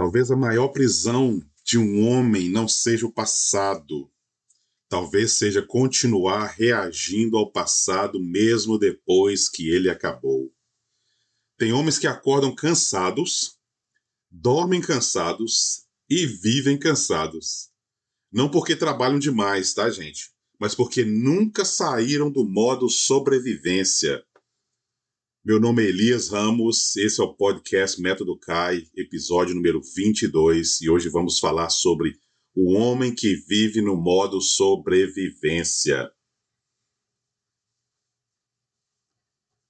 Talvez a maior prisão de um homem não seja o passado. Talvez seja continuar reagindo ao passado mesmo depois que ele acabou. Tem homens que acordam cansados, dormem cansados e vivem cansados. Não porque trabalham demais, tá, gente? Mas porque nunca saíram do modo sobrevivência. Meu nome é Elias Ramos, esse é o podcast Método CAI, episódio número 22, e hoje vamos falar sobre o homem que vive no modo sobrevivência.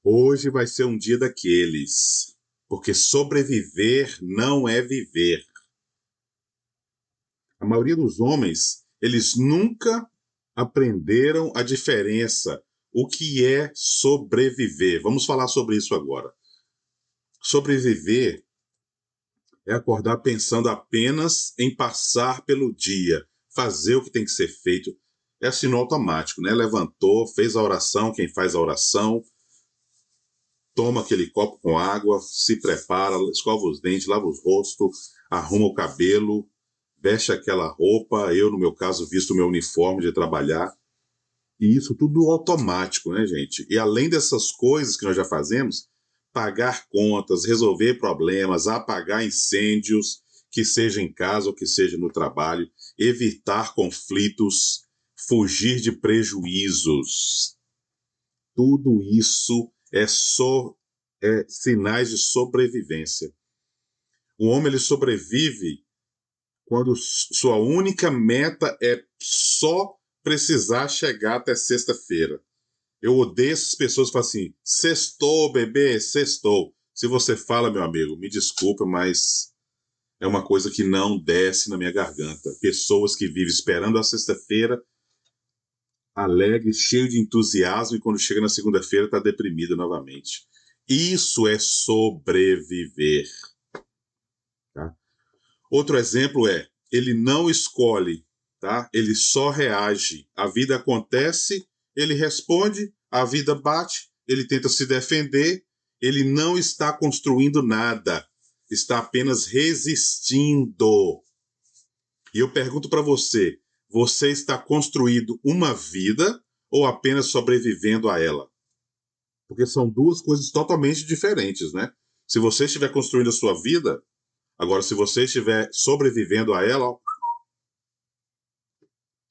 Hoje vai ser um dia daqueles, porque sobreviver não é viver. A maioria dos homens, eles nunca aprenderam a diferença, o que é sobreviver. Vamos falar sobre isso agora. Sobreviver é acordar pensando apenas em passar pelo dia, fazer o que tem que ser feito. É assim no automático, né? Levantou, fez a oração, quem faz a oração, toma aquele copo com água, se prepara, escova os dentes, lava os rostos, arruma o cabelo, veste aquela roupa, eu, no meu caso, visto o meu uniforme de trabalhar. E isso tudo automático, né, gente? E além dessas coisas que nós já fazemos, pagar contas, resolver problemas, apagar incêndios, que seja em casa ou que seja no trabalho, evitar conflitos, fugir de prejuízos. Tudo isso é sinais de sobrevivência. O homem ele sobrevive quando sua única meta é só precisar chegar até sexta-feira. Eu odeio essas pessoas que falam assim, sextou, bebê, sextou. Se você fala, meu amigo, me desculpa, mas é uma coisa que não desce na minha garganta. Pessoas que vivem esperando a sexta-feira, alegre, cheio de entusiasmo, e quando chega na segunda-feira está deprimida novamente. Isso é sobreviver. Tá? Outro exemplo é, ele não escolhe, tá? Ele só reage. A vida acontece, ele responde, a vida bate, ele tenta se defender, ele não está construindo nada, está apenas resistindo. E eu pergunto para você, você está construindo uma vida ou apenas sobrevivendo a ela? Porque são duas coisas totalmente diferentes, né? Se você estiver construindo a sua vida, agora se você estiver sobrevivendo a ela, ó.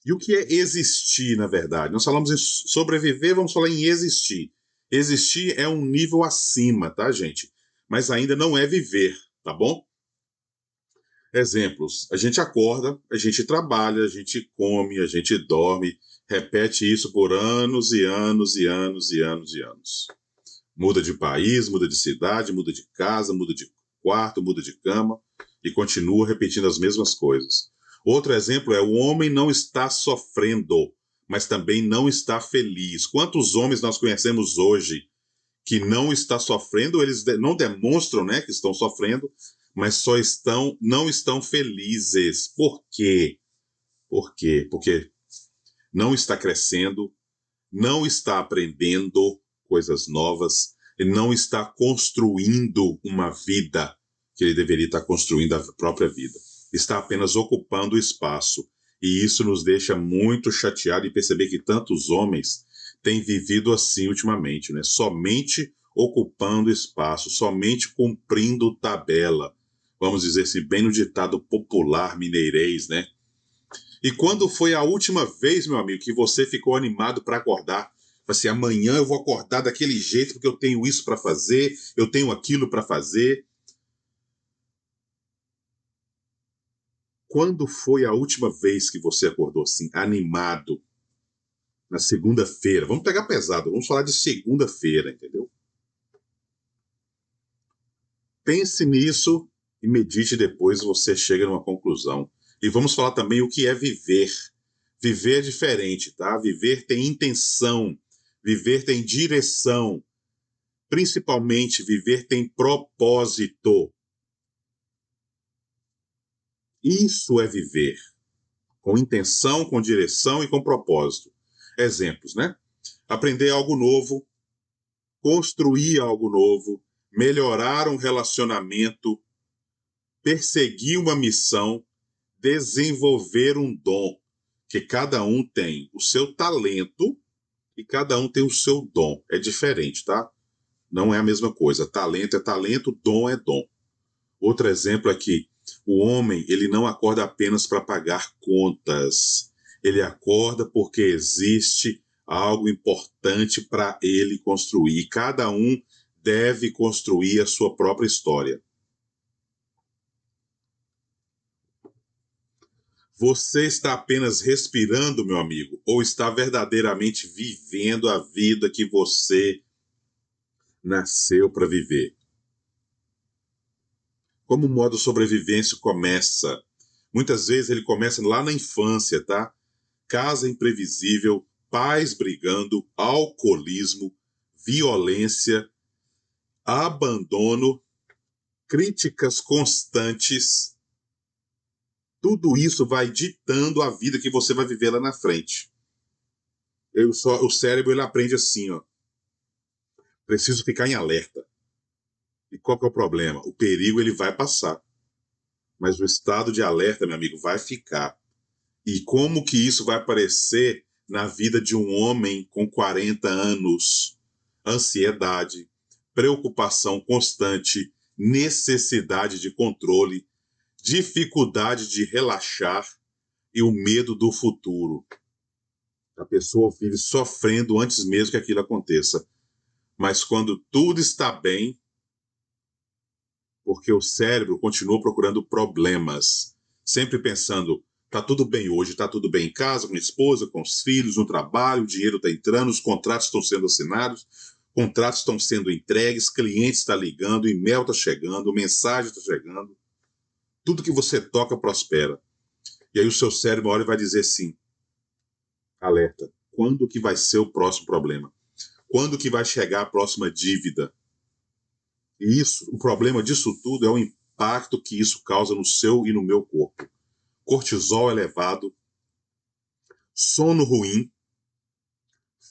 E o que é existir, na verdade? Nós falamos em sobreviver, vamos falar em existir. Existir é um nível acima, tá, gente? Mas ainda não é viver, tá bom? Exemplos. A gente acorda, a gente trabalha, a gente come, a gente dorme, repete isso por anos e anos e anos e anos e anos. Muda de país, muda de cidade, muda de casa, muda de quarto, muda de cama e continua repetindo as mesmas coisas. Outro exemplo é o homem não está sofrendo, mas também não está feliz. Quantos homens nós conhecemos hoje que não está sofrendo, eles não demonstram, né, que estão sofrendo, mas não estão felizes. Por quê? Por quê? Porque não está crescendo, não está aprendendo coisas novas, ele não está construindo uma vida que ele deveria estar construindo a própria vida. Está apenas ocupando o espaço. E isso nos deixa muito chateados em perceber que tantos homens têm vivido assim ultimamente, né? Somente ocupando espaço, somente cumprindo tabela. Vamos dizer assim, bem no ditado popular mineirês, né? E quando foi a última vez, meu amigo, que você ficou animado para acordar? Assim, amanhã eu vou acordar daquele jeito porque eu tenho isso para fazer, eu tenho aquilo para fazer. Quando foi a última vez que você acordou assim, animado? Na segunda-feira. Vamos pegar pesado, vamos falar de segunda-feira, entendeu? Pense nisso e medite depois, você chega numa conclusão. E vamos falar também o que é viver. Viver é diferente, tá? Viver tem intenção, viver tem direção, principalmente viver tem propósito. Isso é viver, com intenção, com direção e com propósito. Exemplos, né? Aprender algo novo, construir algo novo, melhorar um relacionamento, perseguir uma missão, desenvolver um dom, que cada um tem o seu talento e cada um tem o seu dom. É diferente, tá? Não é a mesma coisa. Talento é talento, dom é dom. Outro exemplo aqui, o homem, ele não acorda apenas para pagar contas. Ele acorda porque existe algo importante para ele construir. Cada um deve construir a sua própria história. Você está apenas respirando, meu amigo, ou está verdadeiramente vivendo a vida que você nasceu para viver? Como o modo sobrevivência começa? Muitas vezes ele começa lá na infância, tá? Casa imprevisível, pais brigando, alcoolismo, violência, abandono, críticas constantes. Tudo isso vai ditando a vida que você vai viver lá na frente. O cérebro ele aprende assim, ó. Preciso ficar em alerta. E qual que é o problema? O perigo ele vai passar. Mas o estado de alerta, meu amigo, vai ficar. E como que isso vai aparecer na vida de um homem com 40 anos? Ansiedade, preocupação constante, necessidade de controle, dificuldade de relaxar e o medo do futuro. A pessoa vive sofrendo antes mesmo que aquilo aconteça. Mas quando tudo está bem, porque o cérebro continua procurando problemas, sempre pensando, tá tudo bem hoje, tá tudo bem em casa, com a esposa, com os filhos, no trabalho, o dinheiro está entrando, os contratos estão sendo assinados, contratos estão sendo entregues, clientes estão ligando, e-mail está chegando, mensagem está chegando, tudo que você toca prospera. E aí o seu cérebro olha e vai dizer assim, alerta, quando que vai ser o próximo problema? Quando que vai chegar a próxima dívida? E isso, o problema disso tudo é o impacto que isso causa no seu e no meu corpo. Cortisol elevado, sono ruim,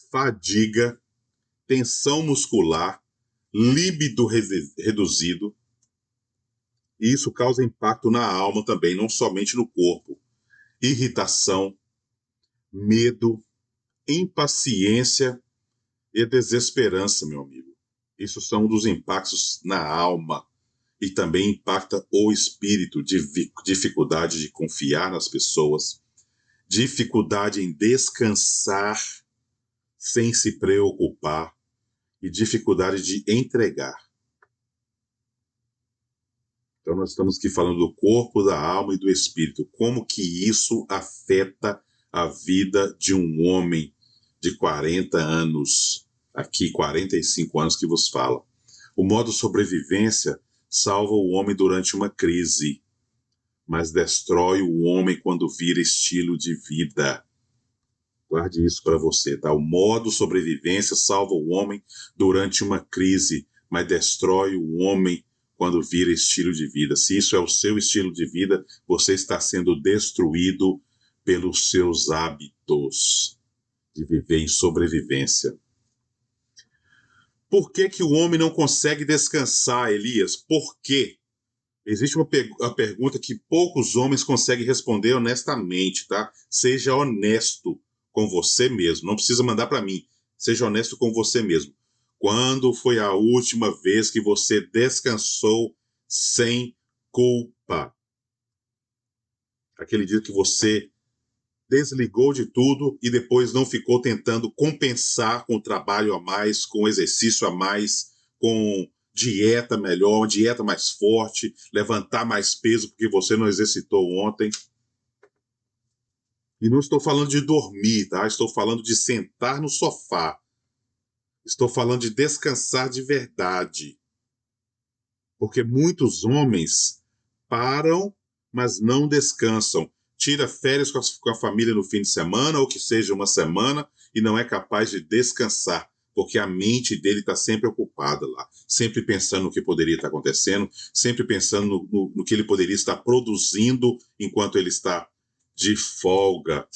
fadiga, tensão muscular, líbido reduzido. E isso causa impacto na alma também, não somente no corpo. Irritação, medo, impaciência e desesperança, meu amigo. Isso são um dos impactos na alma e também impacta o espírito, dificuldade de confiar nas pessoas, dificuldade em descansar sem se preocupar e dificuldade de entregar. Então nós estamos aqui falando do corpo, da alma e do espírito. Como que isso afeta a vida de um homem de 40 anos, aqui 45 anos que vos fala. O modo sobrevivência salva o homem durante uma crise, mas destrói o homem quando vira estilo de vida. Guarde isso para você, tá? O modo sobrevivência salva o homem durante uma crise, mas destrói o homem quando vira estilo de vida. Se isso é o seu estilo de vida, você está sendo destruído pelos seus hábitos de viver em sobrevivência. Por que que o homem não consegue descansar, Elias? Por quê? Existe uma pergunta que poucos homens conseguem responder honestamente, tá? Seja honesto com você mesmo. Não precisa mandar para mim. Seja honesto com você mesmo. Quando foi a última vez que você descansou sem culpa? Aquele dia que você desligou de tudo e depois não ficou tentando compensar com trabalho a mais, com exercício a mais, com dieta melhor, dieta mais forte, levantar mais peso porque você não exercitou ontem. E não estou falando de dormir, tá? Estou falando de sentar no sofá. Estou falando de descansar de verdade. Porque muitos homens param, mas não descansam. Tira férias com a família no fim de semana, ou que seja uma semana, e não é capaz de descansar, porque a mente dele está sempre ocupada lá, sempre pensando no que poderia estar acontecendo, sempre pensando no que ele poderia estar produzindo enquanto ele está de folga,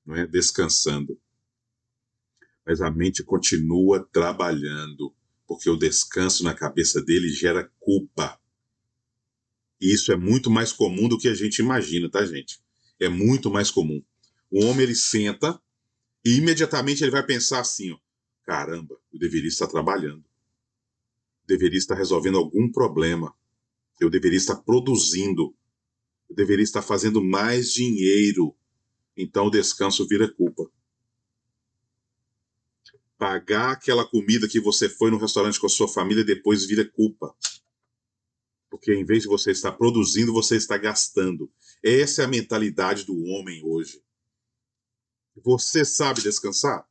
não é? Descansando. Mas a mente continua trabalhando, porque o descanso na cabeça dele gera culpa. E isso é muito mais comum do que a gente imagina, tá, gente? É muito mais comum. O homem, ele senta e imediatamente ele vai pensar assim, ó, caramba, eu deveria estar trabalhando, deveria estar resolvendo algum problema, eu deveria estar produzindo, eu deveria estar fazendo mais dinheiro. Então o descanso vira culpa. Pagar aquela comida que você foi no restaurante com a sua família depois vira culpa. Porque em vez de você estar produzindo, você está gastando. Essa é a mentalidade do homem hoje. Você sabe descansar?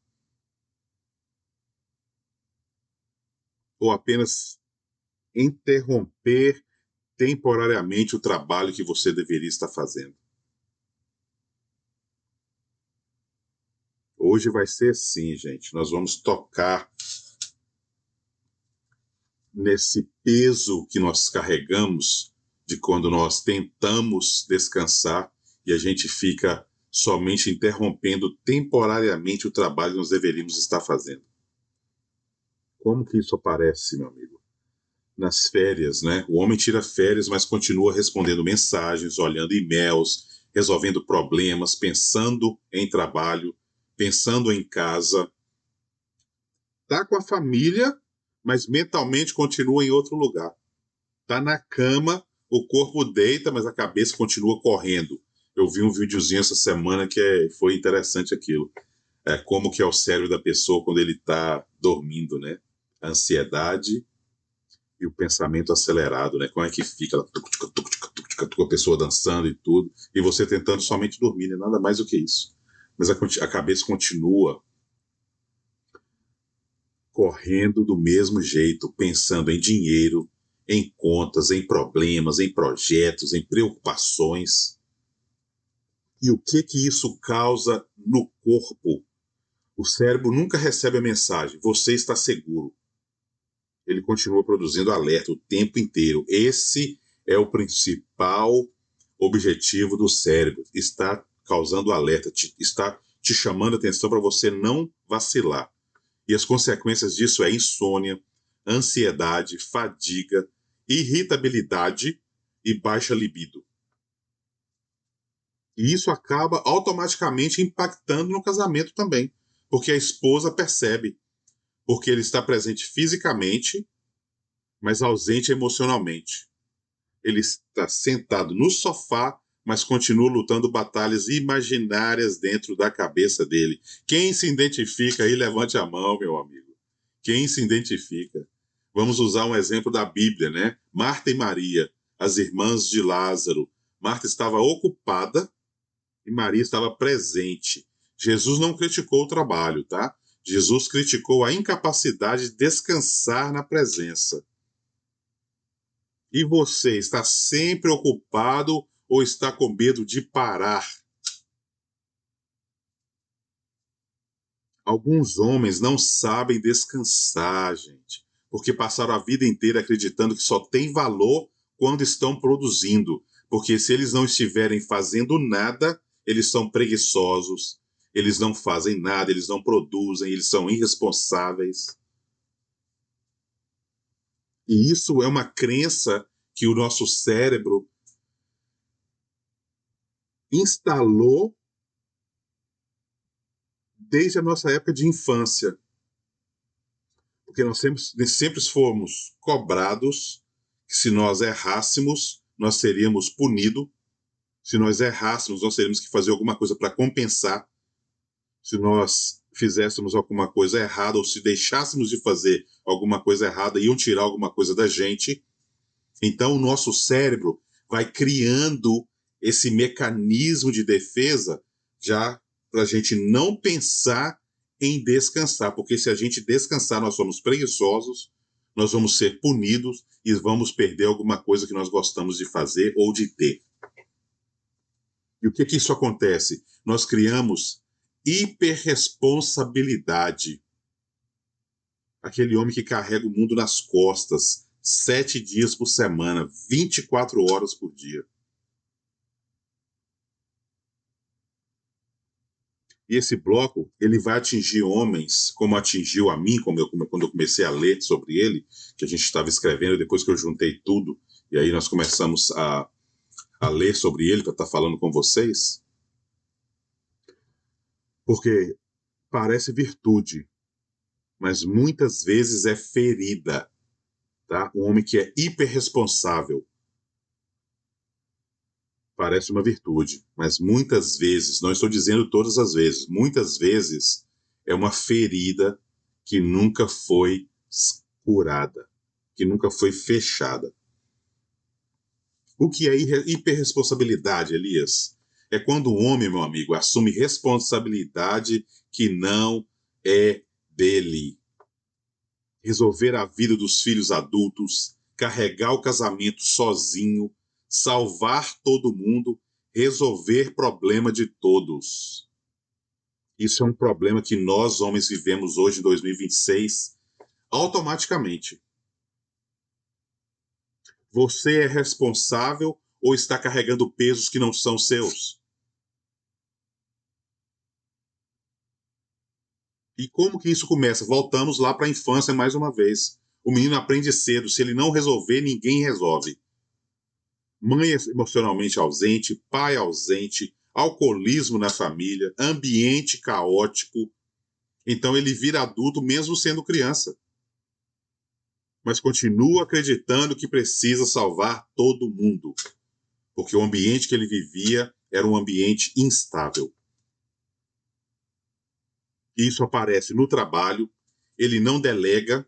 Ou apenas interromper temporariamente o trabalho que você deveria estar fazendo? Hoje vai ser assim, gente. Nós vamos tocar nesse peso que nós carregamos de quando nós tentamos descansar e a gente fica somente interrompendo temporariamente o trabalho que nós deveríamos estar fazendo. Como que isso aparece, meu amigo? Nas férias, né? O homem tira férias, mas continua respondendo mensagens, olhando e-mails, resolvendo problemas, pensando em trabalho, pensando em casa. Tá com a família, mas mentalmente continua em outro lugar. Tá na cama, o corpo deita, mas a cabeça continua correndo. Eu vi um videozinho essa semana que foi interessante aquilo. É como que é o cérebro da pessoa quando ele está dormindo, né? A ansiedade e o pensamento acelerado, né? Como é que fica a pessoa dançando e tudo, e você tentando somente dormir, né? Nada mais do que isso. Mas a cabeça continua correndo do mesmo jeito, pensando em dinheiro, em contas, em problemas, em projetos, em preocupações. E o que que isso causa no corpo? O cérebro nunca recebe a mensagem, você está seguro. Ele continua produzindo alerta o tempo inteiro. Esse é o principal objetivo do cérebro, está causando alerta, está te chamando a atenção para você não vacilar. E as consequências disso é insônia, ansiedade, fadiga, irritabilidade e baixa libido. E isso acaba automaticamente impactando no casamento também, porque a esposa percebe, porque ele está presente fisicamente, mas ausente emocionalmente. Ele está sentado no sofá, mas continua lutando batalhas imaginárias dentro da cabeça dele. Quem se identifica aí, levante a mão, meu amigo. Quem se identifica? Vamos usar um exemplo da Bíblia, né? Marta e Maria, as irmãs de Lázaro. Marta estava ocupada e Maria estava presente. Jesus não criticou o trabalho, tá? Jesus criticou a incapacidade de descansar na presença. E você está sempre ocupado ou está com medo de parar? Alguns homens não sabem descansar, gente, porque passaram a vida inteira acreditando que só tem valor quando estão produzindo, porque se eles não estiverem fazendo nada, eles são preguiçosos, eles não fazem nada, eles não produzem, eles são irresponsáveis. E isso é uma crença que o nosso cérebro instalou desde a nossa época de infância. Porque nós sempre fomos cobrados que se nós errássemos, nós seríamos punidos. Se nós errássemos, nós teríamos que fazer alguma coisa para compensar. Se nós fizéssemos alguma coisa errada ou se deixássemos de fazer alguma coisa errada, iam tirar alguma coisa da gente. Então, o nosso cérebro vai criando esse mecanismo de defesa já para a gente não pensar em descansar, porque se a gente descansar, nós somos preguiçosos, nós vamos ser punidos e vamos perder alguma coisa que nós gostamos de fazer ou de ter. E o que que isso acontece? Nós criamos hiperresponsabilidade. Aquele homem que carrega o mundo nas costas, 7 dias por semana, 24 horas por dia. E esse bloco, ele vai atingir homens, como atingiu a mim, quando eu comecei a ler sobre ele, que a gente estava escrevendo, depois que eu juntei tudo, e aí nós começamos a ler sobre ele para estar falando com vocês, porque parece virtude, mas muitas vezes é ferida, tá? Um homem que é hiperresponsável parece uma virtude, mas muitas vezes, não estou dizendo todas as vezes, muitas vezes é uma ferida que nunca foi curada, que nunca foi fechada. O que é hiperresponsabilidade, Elias? É quando o homem, meu amigo, assume responsabilidade que não é dele. Resolver a vida dos filhos adultos, carregar o casamento sozinho, salvar todo mundo, resolver problema de todos. Isso é um problema que nós, homens, vivemos hoje em 2026, automaticamente. Você é responsável ou está carregando pesos que não são seus? E como que isso começa? Voltamos lá para a infância mais uma vez. O menino aprende cedo, se ele não resolver, ninguém resolve. Mãe emocionalmente ausente, pai ausente, alcoolismo na família, ambiente caótico. Então ele vira adulto mesmo sendo criança. Mas continua acreditando que precisa salvar todo mundo. Porque o ambiente que ele vivia era um ambiente instável. Isso aparece no trabalho, ele não delega,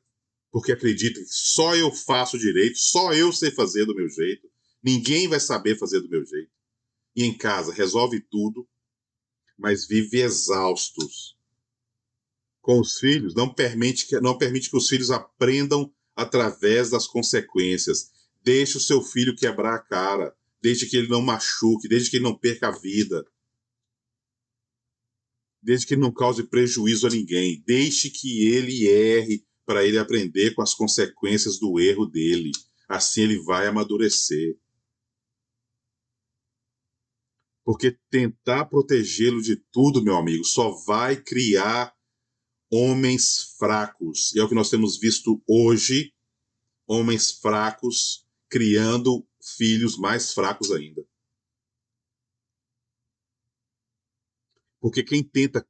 porque acredita que só eu faço direito, só eu sei fazer do meu jeito, ninguém vai saber fazer do meu jeito. E em casa resolve tudo, mas vive exaustos. Com os filhos, não permite que os filhos aprendam através das consequências. Deixe o seu filho quebrar a cara, desde que ele não machuque, desde que ele não perca a vida, desde que ele não cause prejuízo a ninguém. Deixe que ele erre para ele aprender com as consequências do erro dele. Assim ele vai amadurecer. Porque tentar protegê-lo de tudo, meu amigo, só vai criar homens fracos. E é o que nós temos visto hoje, homens fracos criando filhos mais fracos ainda. Porque quem tenta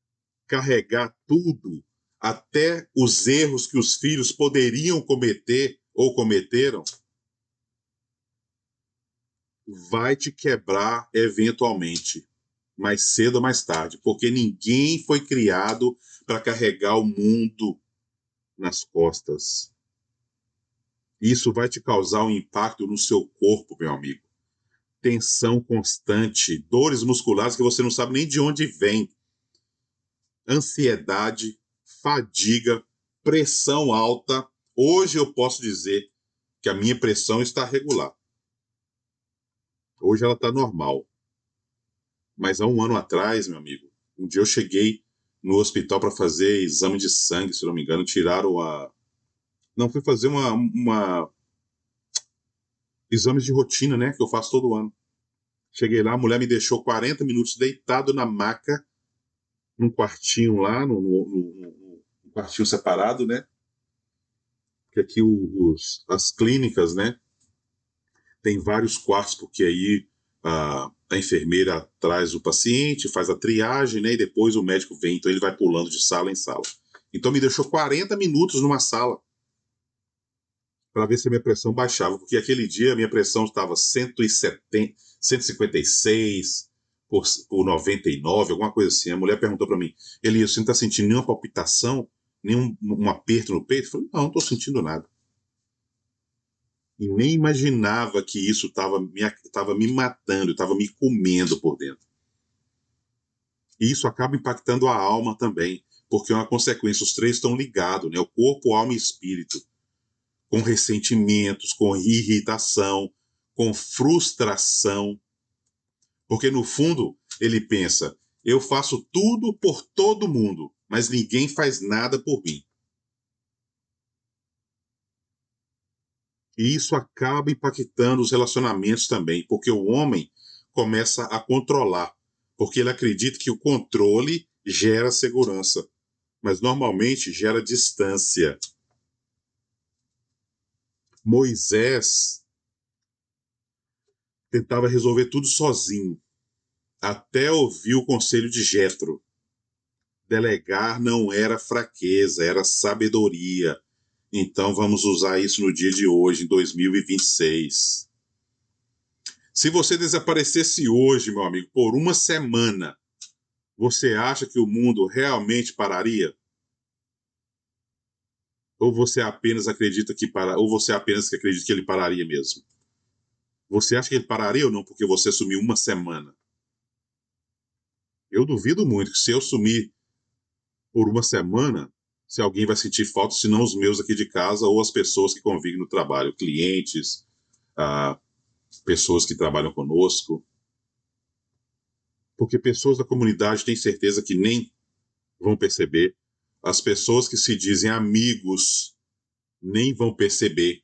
carregar tudo, até os erros que os filhos poderiam cometer ou cometeram, vai te quebrar eventualmente, mais cedo ou mais tarde, porque ninguém foi criado para carregar o mundo nas costas. Isso vai te causar um impacto no seu corpo, meu amigo. Tensão constante, dores musculares que você não sabe nem de onde vem, ansiedade, fadiga, pressão alta. Hoje eu posso dizer que a minha pressão está regular. Hoje ela está normal. Mas há um ano atrás, meu amigo, um dia eu cheguei no hospital para fazer exame de sangue, se não me engano, tiraram a... Não, fui fazer exames de rotina, né, que eu faço todo ano. Cheguei lá, a mulher me deixou 40 minutos deitado na maca, num quartinho lá, no quartinho separado, né? Que aqui as clínicas, né? Tem vários quartos, porque aí a enfermeira traz o paciente, faz a triagem, né? E depois o médico vem, então ele vai pulando de sala em sala. Então me deixou 40 minutos numa sala para ver se a minha pressão baixava, porque aquele dia a minha pressão estava 170, 156 por 99, alguma coisa assim. A mulher perguntou para mim: Elias, você não está sentindo nenhuma palpitação, nenhum um aperto no peito? Eu falei: não, não estou sentindo nada. E nem imaginava que isso estava me matando, estava me comendo por dentro. E isso acaba impactando a alma também, porque é uma consequência, os três estão ligados, né? O corpo, alma e espírito, com ressentimentos, com irritação, com frustração, porque no fundo ele pensa: eu faço tudo por todo mundo, mas ninguém faz nada por mim. E isso acaba impactando os relacionamentos também, porque o homem começa a controlar, porque ele acredita que o controle gera segurança, mas normalmente gera distância. Moisés tentava resolver tudo sozinho, até ouvir o conselho de Jetro. Delegar não era fraqueza, era sabedoria. Então vamos usar isso no dia de hoje, em 2026. Se você desaparecesse hoje, meu amigo, por uma semana, você acha que o mundo realmente pararia? Ou você apenas acredita que ou você apenas acredita que ele pararia mesmo? Você acha que ele pararia ou não porque você sumiu uma semana? Eu duvido muito que se eu sumir por uma semana, se alguém vai sentir falta, se não os meus aqui de casa ou as pessoas que convivem no trabalho, clientes, ah, pessoas que trabalham conosco. Porque pessoas da comunidade têm certeza que nem vão perceber. As pessoas que se dizem amigos nem vão perceber.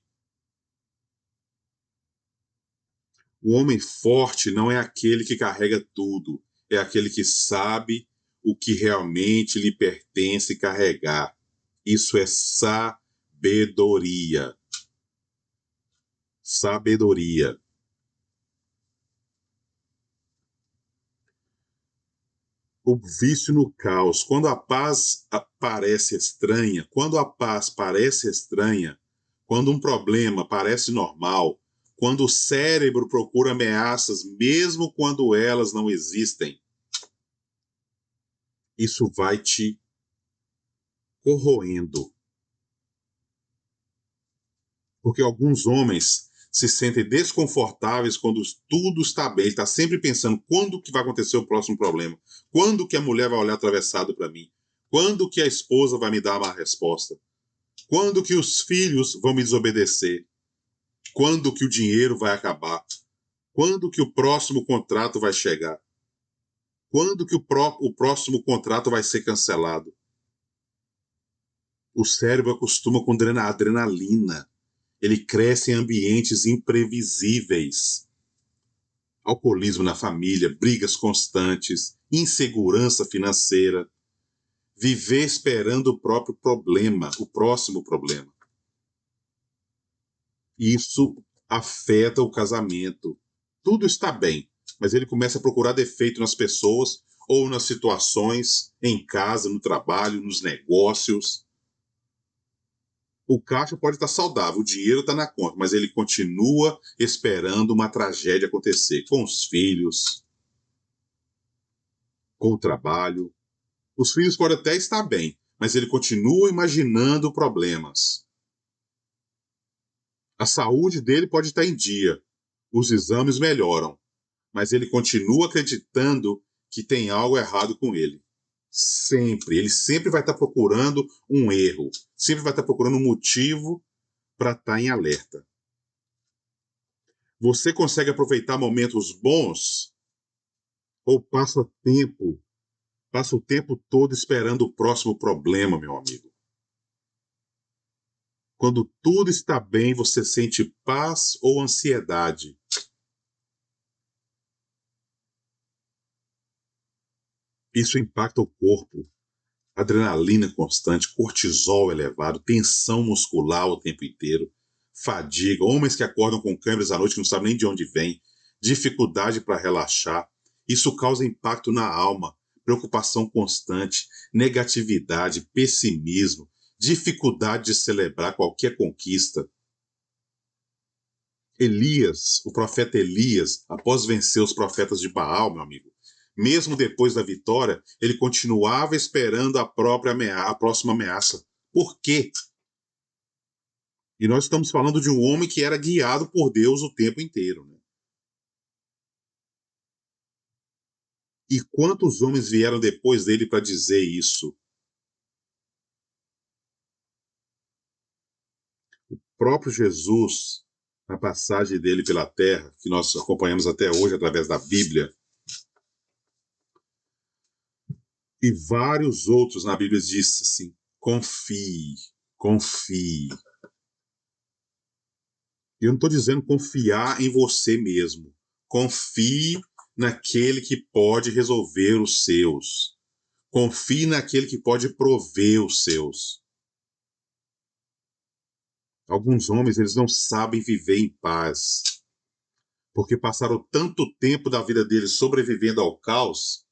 O homem forte não é aquele que carrega tudo, é aquele que sabe o que realmente lhe pertence carregar. Isso é sabedoria. Sabedoria. O vício no caos. Quando a paz parece estranha, quando a paz parece estranha, quando um problema parece normal, quando o cérebro procura ameaças, mesmo quando elas não existem, isso vai te corroendo. Porque alguns homens se sentem desconfortáveis quando tudo está bem. Ele está sempre pensando quando que vai acontecer o próximo problema, quando que a mulher vai olhar atravessado para mim, quando que a esposa vai me dar uma resposta, quando que os filhos vão me desobedecer, quando que o dinheiro vai acabar, quando que o próximo contrato vai chegar, quando que o próximo contrato vai ser cancelado. O cérebro acostuma com adrenalina. Ele cresce em ambientes imprevisíveis. Alcoolismo na família, brigas constantes, insegurança financeira, viver esperando o próprio problema, o próximo problema. Isso afeta o casamento. Tudo está bem, mas ele começa a procurar defeito nas pessoas ou nas situações, em casa, no trabalho, nos negócios. O caixa pode estar saudável, o dinheiro está na conta, mas ele continua esperando uma tragédia acontecer com os filhos, com o trabalho. Os filhos podem até estar bem, mas ele continua imaginando problemas. A saúde dele pode estar em dia, os exames melhoram, mas ele continua acreditando que tem algo errado com ele. Ele sempre vai estar procurando um erro, sempre vai estar procurando um motivo para estar em alerta. Você consegue aproveitar momentos bons ou passa o tempo todo esperando o próximo problema, meu amigo? Quando tudo está bem, você sente paz ou ansiedade? Isso impacta o corpo. Adrenalina constante, cortisol elevado, tensão muscular o tempo inteiro, fadiga, homens que acordam com câimbras à noite que não sabem nem de onde vem, dificuldade para relaxar. Isso causa impacto na alma, preocupação constante, negatividade, pessimismo, dificuldade de celebrar qualquer conquista. Elias, o profeta Elias, após vencer os profetas de Baal, meu amigo, mesmo depois da vitória, ele continuava esperando a próxima ameaça. Por quê? E nós estamos falando de um homem que era guiado por Deus o tempo inteiro. Né? E quantos homens vieram depois dele para dizer isso? O próprio Jesus, na passagem dele pela terra, que nós acompanhamos até hoje através da Bíblia, e vários outros na Bíblia diz assim: confie, confie. Eu não estou dizendo confiar em você mesmo. Confie naquele que pode resolver os seus. Confie naquele que pode prover os seus. Alguns homens, eles não sabem viver em paz. porque passaram tanto tempo da vida deles sobrevivendo ao caos,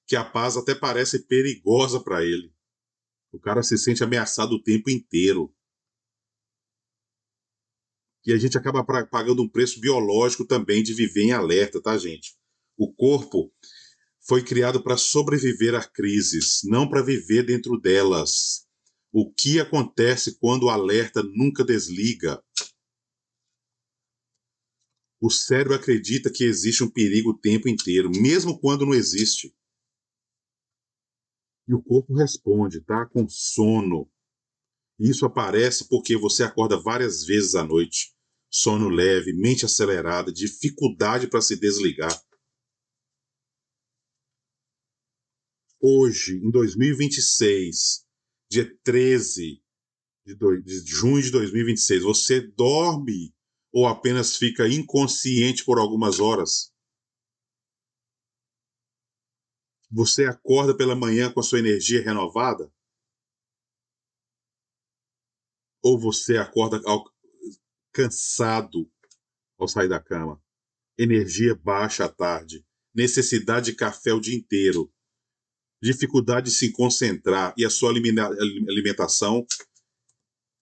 que a paz até parece perigosa para ele. O cara se sente ameaçado o tempo inteiro. E a gente acaba pagando um preço biológico também de viver em alerta, tá, gente? O corpo foi criado para sobreviver a crises, não para viver dentro delas. O que acontece quando o alerta nunca desliga? O cérebro acredita que existe um perigo o tempo inteiro, mesmo quando não existe. E o corpo responde, tá? Com sono. Isso aparece porque você acorda várias vezes à noite. Sono leve, mente acelerada, dificuldade para se desligar. Hoje, em 2026, dia 13 de junho de 2026, você dorme ou apenas fica inconsciente por algumas horas? Você acorda pela manhã com a sua energia renovada? Ou você acorda cansado ao sair da cama? Energia baixa à tarde, necessidade de café o dia inteiro, dificuldade de se concentrar e a sua alimentação,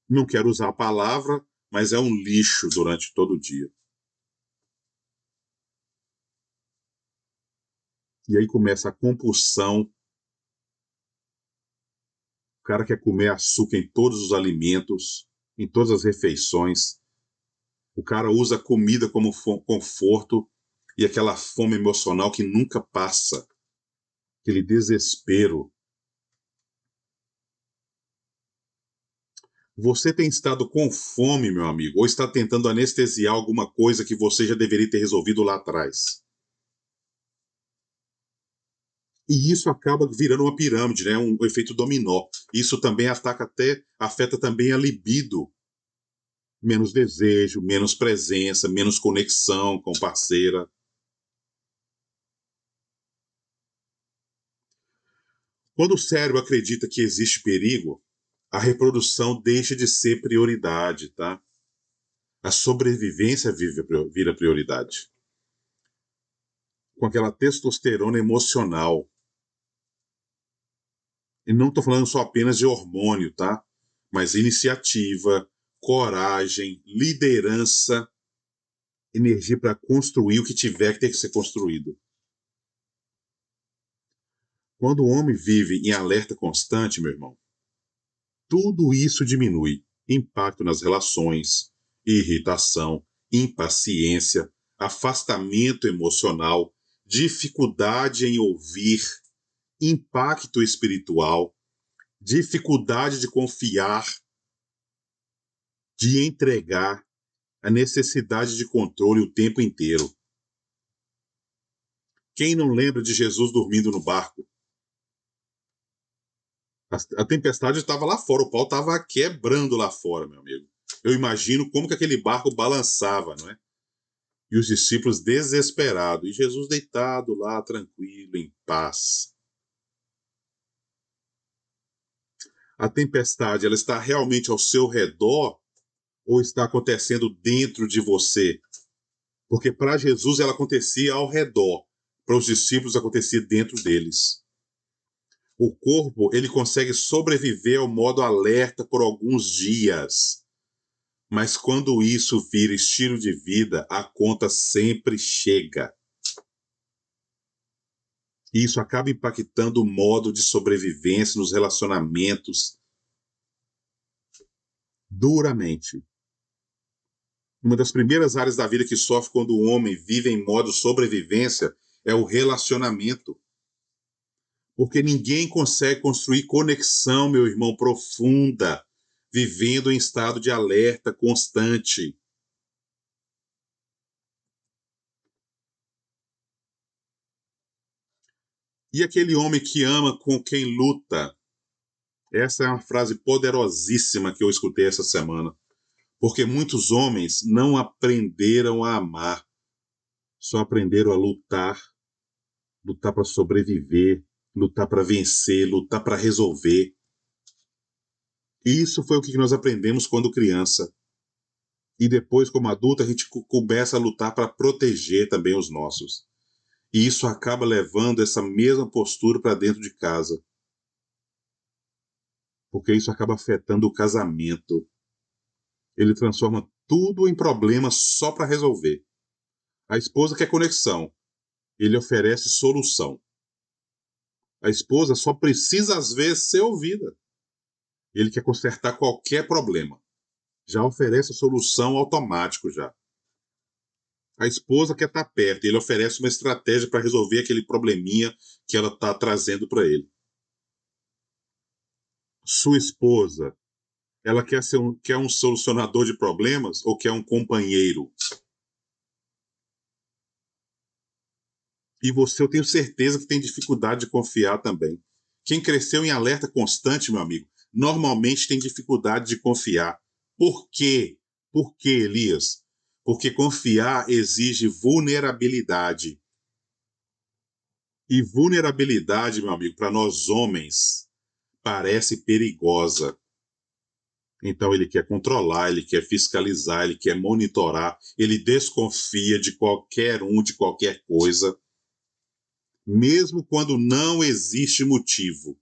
não quero usar a palavra, mas é um lixo durante todo o dia. E aí começa a compulsão. O cara quer comer açúcar em todos os alimentos, em todas as refeições. O cara usa a comida como conforto e aquela fome emocional que nunca passa. Aquele desespero. Você tem estado com fome, meu amigo, ou está tentando anestesiar alguma coisa que você já deveria ter resolvido lá atrás? E isso acaba virando uma pirâmide, né? Um efeito dominó. Isso também afeta também a libido. Menos desejo, menos presença, menos conexão com parceira. Quando o cérebro acredita que existe perigo, a reprodução deixa de ser prioridade, tá? A sobrevivência vira prioridade. Com aquela testosterona emocional. E não estou falando só apenas de hormônio, tá? Mas iniciativa, coragem, liderança, energia para construir o que tiver que ter que ser construído. Quando o homem vive em alerta constante, meu irmão, tudo isso diminui. Impacto nas relações, irritação, impaciência, afastamento emocional, dificuldade em ouvir, impacto espiritual, dificuldade de confiar, de entregar, a necessidade de controle o tempo inteiro. Quem não lembra de Jesus dormindo no barco? A tempestade estava lá fora, o pau estava quebrando lá fora, meu amigo. Eu imagino como que aquele barco balançava, não é? E os discípulos desesperados, e Jesus deitado lá, tranquilo, em paz. A tempestade, ela está realmente ao seu redor ou está acontecendo dentro de você? Porque para Jesus ela acontecia ao redor, para os discípulos acontecia dentro deles. O corpo, ele consegue sobreviver ao modo alerta por alguns dias. Mas quando isso vira estilo de vida, a conta sempre chega. E isso acaba impactando o modo de sobrevivência nos relacionamentos duramente. Uma das primeiras áreas da vida que sofre quando o homem vive em modo sobrevivência é o relacionamento. Porque ninguém consegue construir conexão, meu irmão, profunda, vivendo em estado de alerta constante. E aquele homem que ama com quem luta? Essa é uma frase poderosíssima que eu escutei essa semana. Porque muitos homens não aprenderam a amar, só aprenderam a lutar. Lutar para sobreviver, lutar para vencer, lutar para resolver. Isso foi o que nós aprendemos quando criança. E depois, como adulto, a gente começa a lutar para proteger também os nossos. E isso acaba levando essa mesma postura para dentro de casa. Porque isso acaba afetando o casamento. Ele transforma tudo em problema só para resolver. A esposa quer conexão. Ele oferece solução. A esposa só precisa, às vezes, ser ouvida. Ele quer consertar qualquer problema. Já oferece a solução automático já. A esposa quer estar perto, ele oferece uma estratégia para resolver aquele probleminha que ela está trazendo para ele. Sua esposa, ela quer um solucionador de problemas ou quer um companheiro? E você, eu tenho certeza que tem dificuldade de confiar também. Quem cresceu em alerta constante, meu amigo, normalmente tem dificuldade de confiar. Por quê? Por quê, Elias? Porque confiar exige vulnerabilidade. E vulnerabilidade, meu amigo, para nós homens, parece perigosa. Então ele quer controlar, ele quer fiscalizar, ele quer monitorar, ele desconfia de qualquer um, de qualquer coisa, mesmo quando não existe motivo.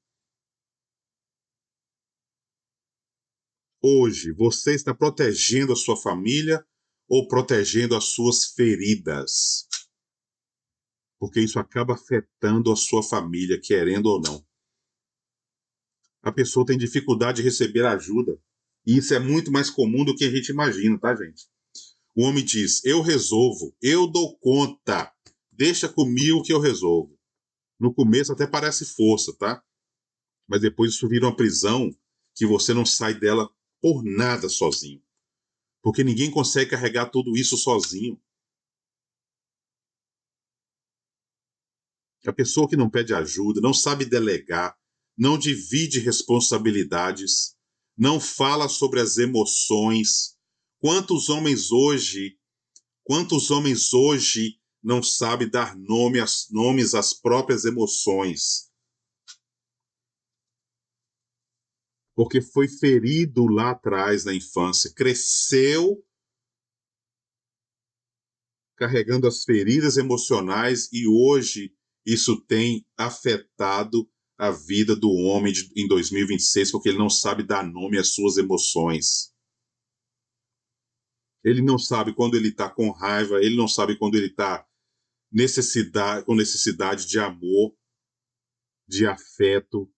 Hoje, você está protegendo a sua família ou protegendo as suas feridas? Porque isso acaba afetando a sua família, querendo ou não. A pessoa tem dificuldade de receber ajuda. E isso é muito mais comum do que a gente imagina, tá, gente? O homem diz, eu resolvo, eu dou conta, deixa comigo que eu resolvo. No começo até parece força, tá? Mas depois isso vira uma prisão que você não sai dela por nada sozinho. Porque ninguém consegue carregar tudo isso sozinho. A pessoa que não pede ajuda, não sabe delegar, não divide responsabilidades, não fala sobre as emoções. Quantos homens hoje não sabem dar nomes às próprias emoções? Porque foi ferido lá atrás na infância, cresceu carregando as feridas emocionais e hoje isso tem afetado a vida do homem em 2026, porque ele não sabe dar nome às suas emoções. Ele não sabe quando ele está com raiva, ele não sabe quando ele está com necessidade de amor, de afeto.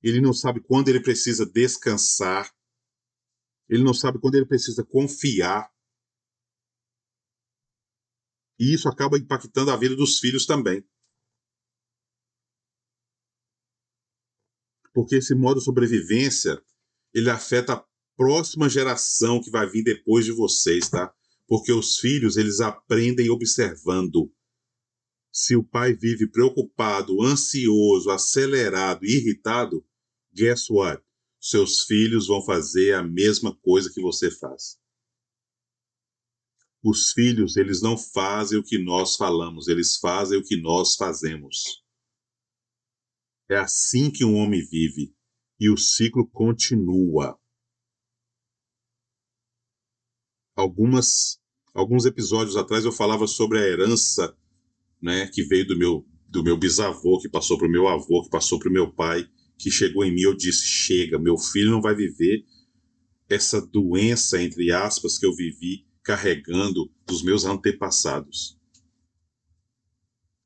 Ele não sabe quando ele precisa descansar. Ele não sabe quando ele precisa confiar. E isso acaba impactando a vida dos filhos também. Porque esse modo de sobrevivência, ele afeta a próxima geração que vai vir depois de vocês, tá? Porque os filhos, eles aprendem observando. Se o pai vive preocupado, ansioso, acelerado, irritado, guess what? Seus filhos vão fazer a mesma coisa que você faz. Os filhos, eles não fazem o que nós falamos, eles fazem o que nós fazemos. É assim que um homem vive. E o ciclo continua. Alguns episódios atrás eu falava sobre a herança, né, que veio do meu bisavô, que passou para o meu avô, que passou para o meu pai, que chegou em mim. Eu disse, chega, meu filho não vai viver essa doença, entre aspas, que eu vivi carregando dos meus antepassados.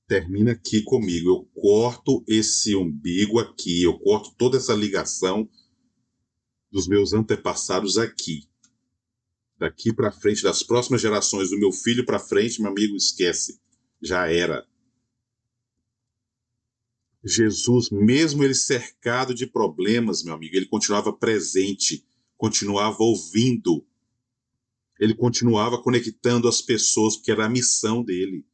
Termina aqui comigo. Eu corto esse umbigo aqui, eu corto toda essa ligação dos meus antepassados aqui. Daqui para frente, das próximas gerações, do meu filho para frente, meu amigo, esquece. Já era. Jesus, mesmo ele cercado de problemas, meu amigo, ele continuava presente, continuava ouvindo, ele continuava conectando as pessoas, porque era a missão dele.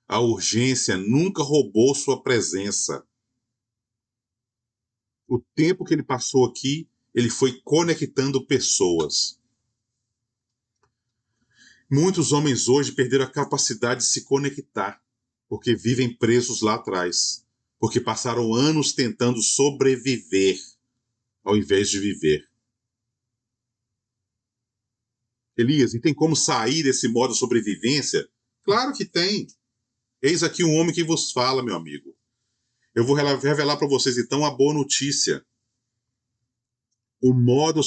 A urgência nunca roubou sua presença. O tempo que ele passou aqui, ele foi conectando pessoas. Muitos homens hoje perderam a capacidade de se conectar, porque vivem presos lá atrás, porque passaram anos tentando sobreviver, ao invés de viver. Elias, e tem como sair desse modo de sobrevivência? Claro que tem. Eis aqui um homem que vos fala, meu amigo. Eu vou revelar para vocês então a boa notícia. O modo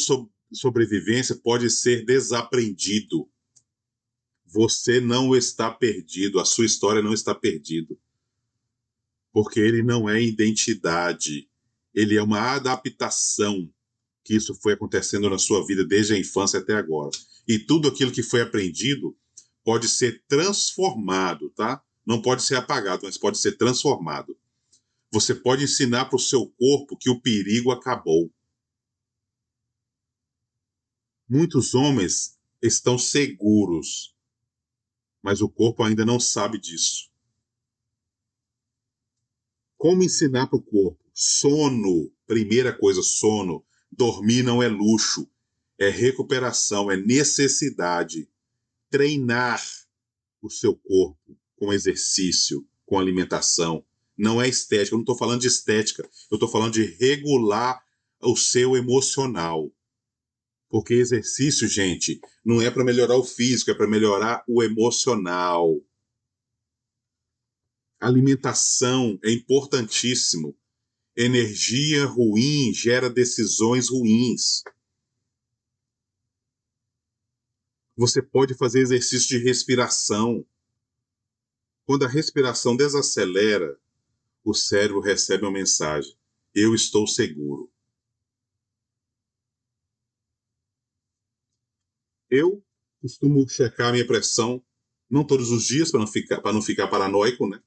sobrevivência pode ser desaprendido. Você não está perdido, a sua história não está perdida. Porque ele não é identidade, ele é uma adaptação que isso foi acontecendo na sua vida desde a infância até agora. E tudo aquilo que foi aprendido pode ser transformado, tá? Não pode ser apagado, mas pode ser transformado. Você pode ensinar para o seu corpo que o perigo acabou. Muitos homens estão seguros, mas o corpo ainda não sabe disso. Como ensinar para o corpo? Sono, primeira coisa, sono. Dormir não é luxo, é recuperação, é necessidade. Treinar o seu corpo com exercício, com alimentação. Não é estética, eu não estou falando de estética, eu estou falando de regular o seu emocional. Porque exercício, gente, não é para melhorar o físico, é para melhorar o emocional. Alimentação é importantíssimo. Energia ruim gera decisões ruins. Você pode fazer exercício de respiração. Quando a respiração desacelera, o cérebro recebe uma mensagem: eu estou seguro. Eu costumo checar a minha pressão, não todos os dias, para não ficar paranoico, né?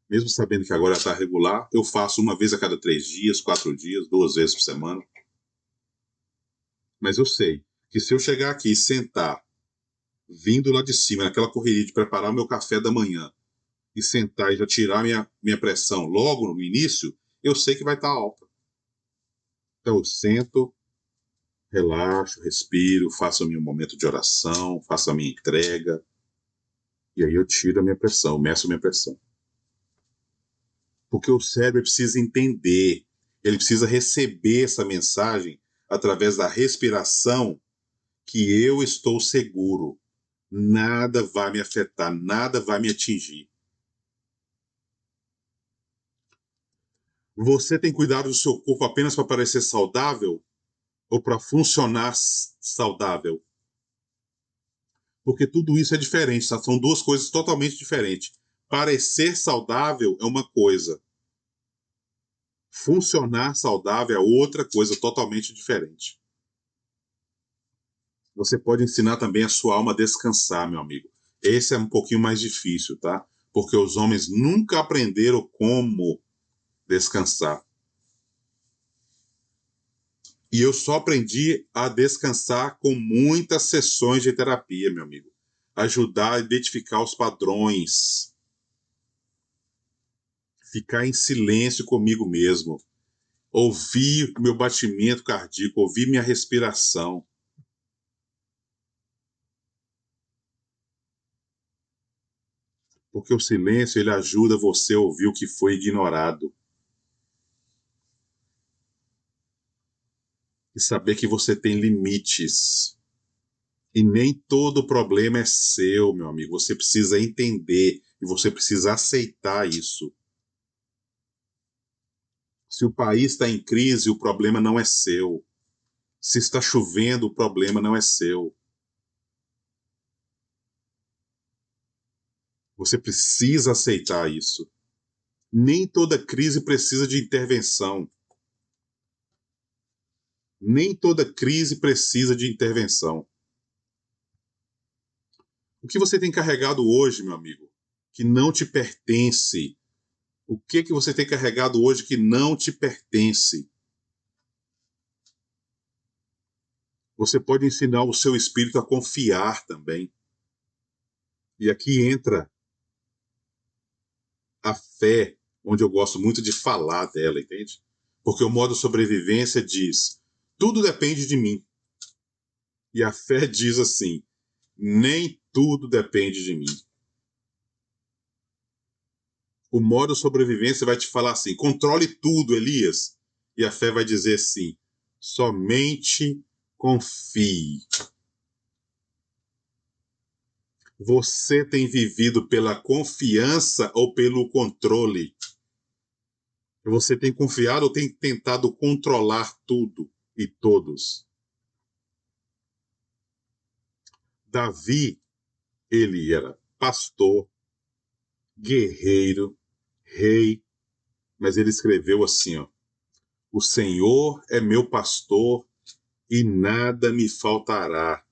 Mesmo sabendo que agora está regular, eu faço uma vez a cada 3 dias, 4 dias, 2 vezes por semana. Mas eu sei que se eu chegar aqui e sentar, vindo lá de cima, naquela correria de preparar o meu café da manhã, e sentar e já tirar minha pressão logo no início, eu sei que vai estar alta. Então eu sento, relaxo, respiro, faço o meu momento de oração, faço a minha entrega, e aí eu tiro a minha pressão, meço a minha pressão. Porque o cérebro precisa entender, ele precisa receber essa mensagem através da respiração que eu estou seguro. Nada vai me afetar, nada vai me atingir. Você tem cuidado do seu corpo apenas para parecer saudável ou para funcionar saudável? Porque tudo isso é diferente, tá? São duas coisas totalmente diferentes. Parecer saudável é uma coisa, funcionar saudável é outra coisa totalmente diferente. Você pode ensinar também a sua alma a descansar, meu amigo. Esse é um pouquinho mais difícil, tá? Porque os homens nunca aprenderam como descansar. E eu só aprendi a descansar com muitas sessões de terapia, meu amigo. Ajudar a identificar os padrões. Ficar em silêncio comigo mesmo. Ouvir meu batimento cardíaco, ouvir minha respiração. Porque o silêncio ele ajuda você a ouvir o que foi ignorado. E saber que você tem limites. E nem todo problema é seu, meu amigo. Você precisa entender e você precisa aceitar isso. Se o país está em crise, o problema não é seu. Se está chovendo, o problema não é seu. Você precisa aceitar isso. Nem toda crise precisa de intervenção. Nem toda crise precisa de intervenção. O que você tem carregado hoje, meu amigo, que não te pertence? O que você tem carregado hoje que não te pertence? Você pode ensinar o seu espírito a confiar também. E aqui entra a fé, onde eu gosto muito de falar dela, entende? Porque o modo sobrevivência diz: tudo depende de mim. E a fé diz assim: nem tudo depende de mim. O modo sobrevivência vai te falar assim: controle tudo, Elias. E a fé vai dizer assim: somente confie. Você tem vivido pela confiança ou pelo controle? Você tem confiado ou tem tentado controlar tudo e todos? Davi, ele era pastor, guerreiro, rei, mas ele escreveu assim, ó: o Senhor é meu pastor e nada me faltará.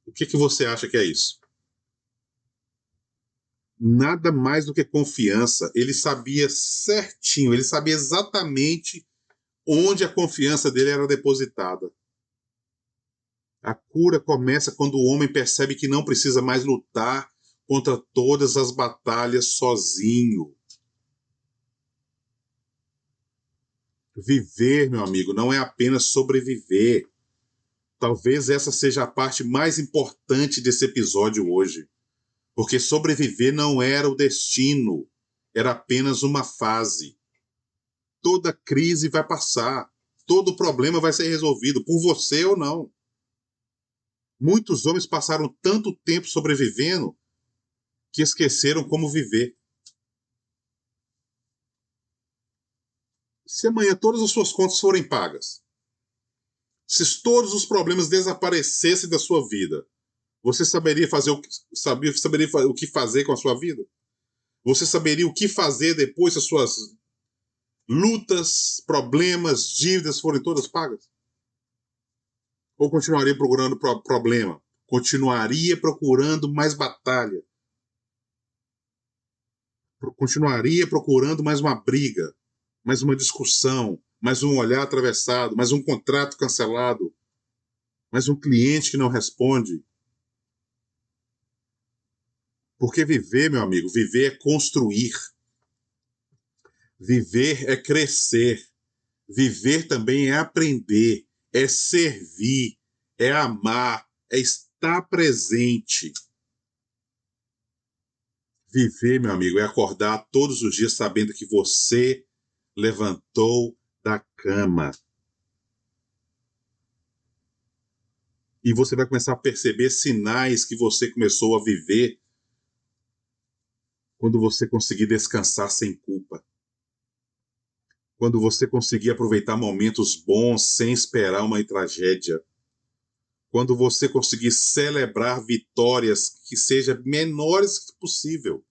O que você acha que é isso? Nada mais do que confiança. Ele sabia certinho, ele sabia exatamente onde a confiança dele era depositada. A cura começa quando o homem percebe que não precisa mais lutar contra todas as batalhas sozinho. Viver, meu amigo, não é apenas sobreviver. Talvez essa seja a parte mais importante desse episódio hoje. Porque sobreviver não era o destino, era apenas uma fase. Toda crise vai passar, todo problema vai ser resolvido, por você ou não. Muitos homens passaram tanto tempo sobrevivendo que esqueceram como viver. Se amanhã todas as suas contas forem pagas, se todos os problemas desaparecessem da sua vida, você saberia o que fazer com a sua vida? Você saberia o que fazer depois que as suas lutas, problemas, dívidas forem todas pagas? Ou continuaria procurando problema? Continuaria procurando mais batalha? Continuaria procurando mais uma briga, mais uma discussão, mais um olhar atravessado, mais um contrato cancelado, mais um cliente que não responde? Porque viver, meu amigo, viver é construir. Viver é crescer. Viver também é aprender, é servir, é amar, é estar presente. Viver, meu amigo, é acordar todos os dias sabendo que você levantou da cama. E você vai começar a perceber sinais que você começou a viver quando você conseguir descansar sem culpa. Quando você conseguir aproveitar momentos bons sem esperar uma tragédia. Quando você conseguir celebrar vitórias que sejam menores que possível.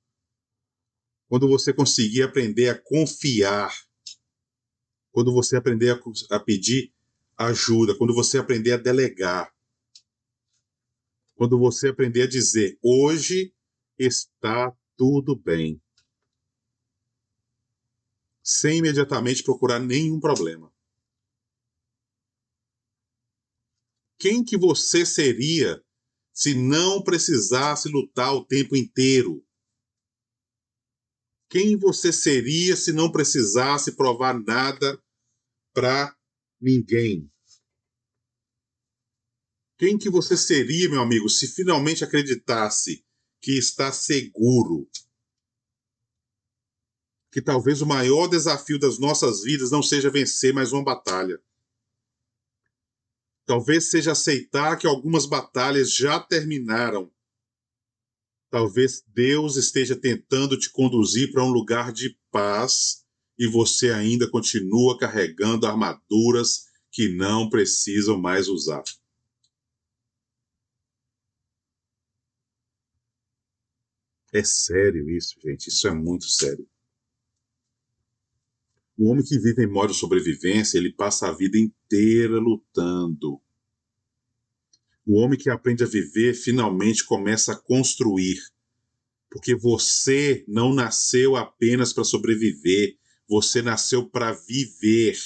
Quando você conseguir aprender a confiar. Quando você aprender a pedir ajuda. Quando você aprender a delegar. Quando você aprender a dizer, hoje está tudo bem. Sem imediatamente procurar nenhum problema. Quem que você seria se não precisasse lutar o tempo inteiro? Quem você seria se não precisasse provar nada para ninguém? Quem que você seria, meu amigo, se finalmente acreditasse que está seguro? Que talvez o maior desafio das nossas vidas não seja vencer mais uma batalha. Talvez seja aceitar que algumas batalhas já terminaram. Talvez Deus esteja tentando te conduzir para um lugar de paz e você ainda continua carregando armaduras que não precisam mais usar. É sério isso, gente. Isso é muito sério. O homem que vive em modo sobrevivência, ele passa a vida inteira lutando. O homem que aprende a viver, finalmente começa a construir. Porque você não nasceu apenas para sobreviver. Você nasceu para viver.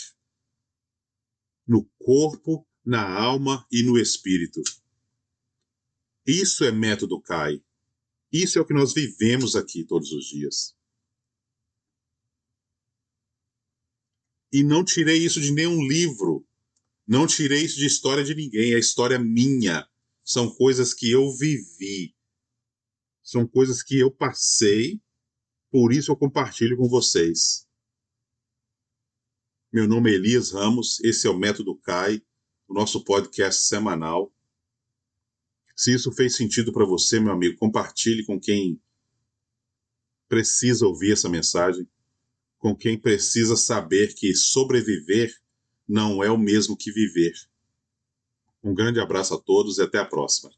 No corpo, na alma e no espírito. Isso é método CAI. Isso é o que nós vivemos aqui todos os dias. E não tirei isso de nenhum livro. Não tirei isso de história de ninguém. É história minha. São coisas que eu vivi. São coisas que eu passei. Por isso eu compartilho com vocês. Meu nome é Elias Ramos. Esse é o Método CAI, o nosso podcast semanal. Se isso fez sentido para você, meu amigo, compartilhe com quem precisa ouvir essa mensagem, com quem precisa saber que sobreviver não é o mesmo que viver. Um grande abraço a todos e até a próxima.